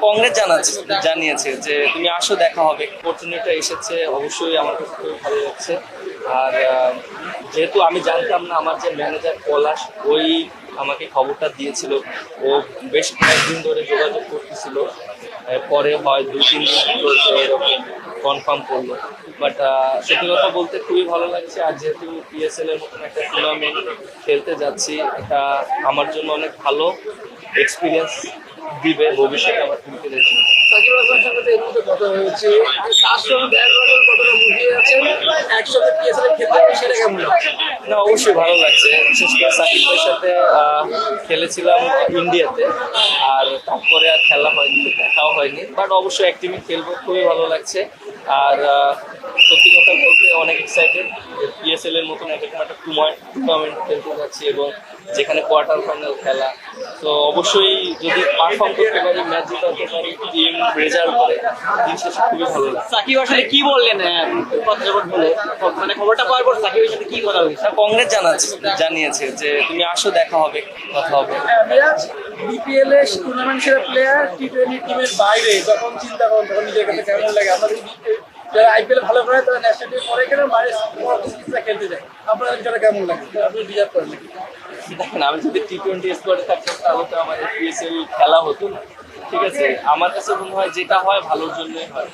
কংগ্রেস জানিয়েছে যে তুমি আসো, দেখা হবে। অপরচুনিটি এসেছে, অবশ্যই আমার কাছে খুবই ভালো লাগছে। আর যেহেতু আমি জানতাম না, আমার যে ম্যানেজার পলাশ ওই আমাকে খবরটা দিয়েছিল। ও বেশ কয়েকদিন ধরে যোগাযোগ করতেছিল, পরে হয় 2-3 দিন পর এরকম কনফার্ম করলো। বাট সত্যি কথা বলতে খুবই ভালো লাগছে। আর যেহেতু পিএসএল এর মতন একটা টুর্নামেন্ট খেলতে যাচ্ছি, এটা আমার জন্য অনেক ভালো এক্সপিরিয়েন্স দিবে ভবিষ্যতে আমার ক্রিকেটের জন্য। সাকিব আল হাসানের সাথে এর মধ্যে কথা হয়েছে, তার সঙ্গে দেখা করার কতটা বুঝিয়ে আছেন, একসাথে পিএসএল খেলতে হবে, সেটা কেমন লাগছে? না, অবশ্যই ভালো লাগছে। বিশেষ করে সাকিবের সাথে খেলেছিলাম ইন্ডিয়াতে, আর তারপরে আর খেলা হয়নি, দেখাও হয়নি। বাট অবশ্যই এক টিমে খেলবো, খুবই ভালো লাগছে। আর সত্যি কথা বলতে অনেক এক্সাইটেড যে পিএসএল এর মতন একটা টুর্নামেন্ট খেলতে যাচ্ছি, এবং যেখানে কোয়ার্টার ফাইনাল খেলা। তো অবশ্যই যদি পারফর্ম করতে পারি, ম্যাচ জিতাতে পারি, টিম রেজাল্ট করে, দিন শেষে খুবই ভালো লাগে। সাকিব আসলে কি বললেন কথা যখন বলে, মানে খবরটা পাওয়ার পর সাকিবের সাথে কি কথা হয়েছে? কংগ্রেস জানিয়েছে যে তুমি আসো, দেখা হবে, কথা হবে। বিপিএল এ টুর্নামেন্ট সেরা প্লেয়ার টি20 টিমের বাইরে যখন চিন্তা করেন তখন নিজের কাছে কেমন লাগে? আমরা যারা আইপিএল ভালো করে তারা ন্যাশনাল টিমে পরে কেন বাইরে খেলতে যায়, আপনার বিষয়টা কেমন লাগে? আপনি ডিজার্ভ করেন নাকি? দেখেন, আমি যদি টি20 স্কোয়াডে থাকতাম তাহলে তো আমার পিএসএল খেলা হতো না। ঠিক আছে, আমার কাছে মনে হয় যেটা হয় ভালোর জন্যই হয়।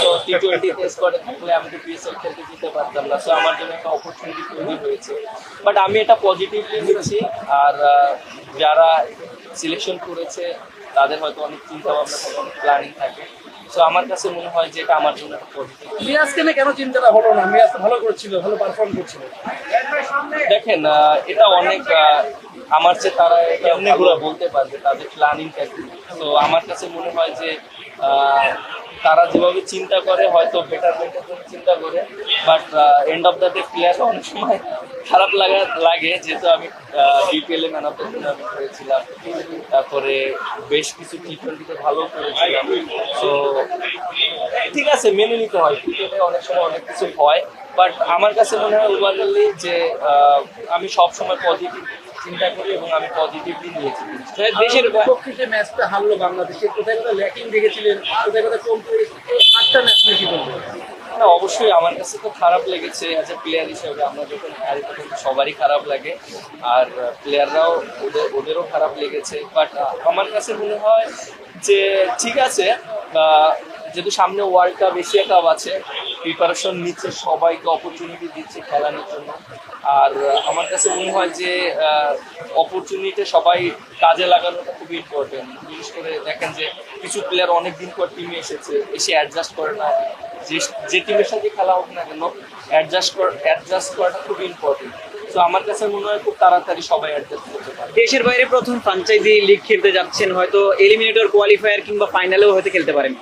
তো টি20 স্কোয়াডে থাকলে আমি তো পিএসএল খেলতে যেতে পারতাম না। তো আমার জন্য একটা অপরচুনিটি তৈরি হয়েছে। বাট আমি এটা পজিটিভলি নিচ্ছি। আর যারা সিলেকশন করেছে তাদের হয়তো অনেক চিন্তা ভাবনা থাকে, অনেক প্ল্যানিং থাকে। তো আমার কাছে মনে হয় যে এটা আমার জন্য একটা পজিটিভ। মিরাজকে নিয়ে কেন চিন্তাটা হলো না? মিরাজ তো ভালো করছিল, ভালো পারফর্ম করছিল। দেখেন, এটা অনেক আমার চেয়ে তারা কেমনে ঘোরা বলতে পারবে, তাদের প্ল্যানিংটা কি। তো আমার কাছে মনে হয় যে তারা যেভাবে চিন্তা করে হয়তো বেটারমেন্টের জন্য চিন্তা করে। But end of the day player অনেক সময় খারাপ লাগে, যেহেতু আমি BPL a man of the tournament হয়েছিলাম, তারপরে বেশ কিছু টি20তে ভালো করেছিলাম। তো ঠিক আছে, মেনে নিতে হয়, ক্রিকেটে অনেক সময় অনেক কিছু হয়। বাট আমার কাছে মনে হয় ওভারঅলি যে আমি সবসময় পজিটিভ চিন্তা করি এবং আমি পজিটিভলি নিয়েছি। দেশের পক্ষে যে ম্যাচটা হারলো বাংলাদেশে, কোথায় কোথায় ল্যাকিং দেখেছিলেন, কোথায় কোথায় কম পড়েছে, 8টা ম্যাচ বেশি করবে? না, অবশ্যই আমার কাছে তো খারাপ লেগেছে। অ্যাজ এ প্লেয়ার হিসেবে আমরা যখন হারি তখন সবারই খারাপ লাগে, আর প্লেয়াররাও ওদেরও খারাপ লেগেছে। বাট আমার কাছে মনে হয় যে ঠিক আছে, যেহেতু সামনে ওয়ার্ল্ড কাপ, এশিয়া কাপ আছে, প্রিপারেশন নিচ্ছে, সবাইকে অপরচুনিটি দিচ্ছে খেলানোর জন্য। আর আমার কাছে মনে হয় যে অপরচুনিটি সবাই কাজে লাগানোটা খুবই ইম্পর্টেন্ট। বিশেষ করে দেখেন যে কিছু প্লেয়ার অনেকদিন পর টিমে এসে অ্যাডজাস্ট করে না। যে টিমের সাথে খেলা হোক না কেন, অ্যাডজাস্ট করাটা খুবই ইম্পর্টেন্ট। তো আমার কাছে মনে হয় খুব তাড়াতাড়ি সবাই অ্যাডজাস্ট করতে পারে। দেশের বাইরে প্রথম ফ্র্যাঞ্চাইজি লিগ খেলতে যাচ্ছেন, হয়তো এলিমিনেটর, কোয়ালিফায়ার কিংবা ফাইনালেও হয়তো খেলতে পারেন।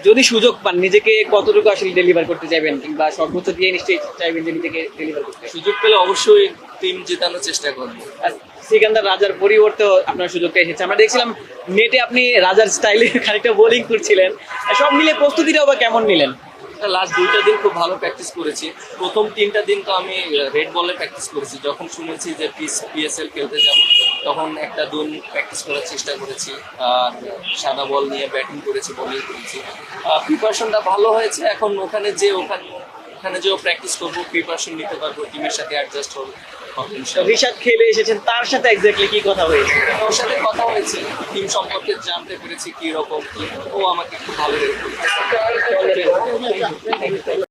যদি সুযোগ পান, নিজেকে কতটুকু আসলে ডেলিভার করতে চাইবেন, কিংবা সর্বোচ্চ দিয়ে নিশ্চয়ই চাইবেন যে নিজেকে ডেলিভার করতে? সুযোগ পেলে অবশ্যই টিম জেতানোর চেষ্টা করবো। সিকান্দার রাজার পরিবর্তে আপনার সুযোগটা এসেছে। আমরা দেখছিলাম নেটে আপনি রাজার স্টাইলে খানিকটা বোলিং করছিলেন। সব মিলে প্রস্তুতিটাও বা কেমন নিলেন? লাস্ট 2টা দিন খুব ভালো প্র্যাকটিস করেছি। প্রথম 3টা দিন তো আমি রেড বলে প্র্যাকটিস করেছি। যখন শুনেছি যে পিএসএল খেলতে যাব, তখন একটা দিন প্র্যাকটিস করার চেষ্টা করেছি। আর সাদা বল নিয়ে ব্যাটিং করেছি, বোলিং করেছি। প্রিপারেশনটা ভালো হয়েছে। এখন ওখানে যে প্র্যাকটিস করবো, প্রিপারেশন নিতে পারবো, টিমের সাথে অ্যাডজাস্ট হবে। রিশাদ খেলে এসেছেন, তার সাথে এক্স্যাক্টলি কি কথা হয়েছে? ওর সাথে কথা হয়েছে, টিম সম্পর্কে জানতে পেরেছি কি রকম কি। ও আমাকে খুব ভালো হেল্প করেছে।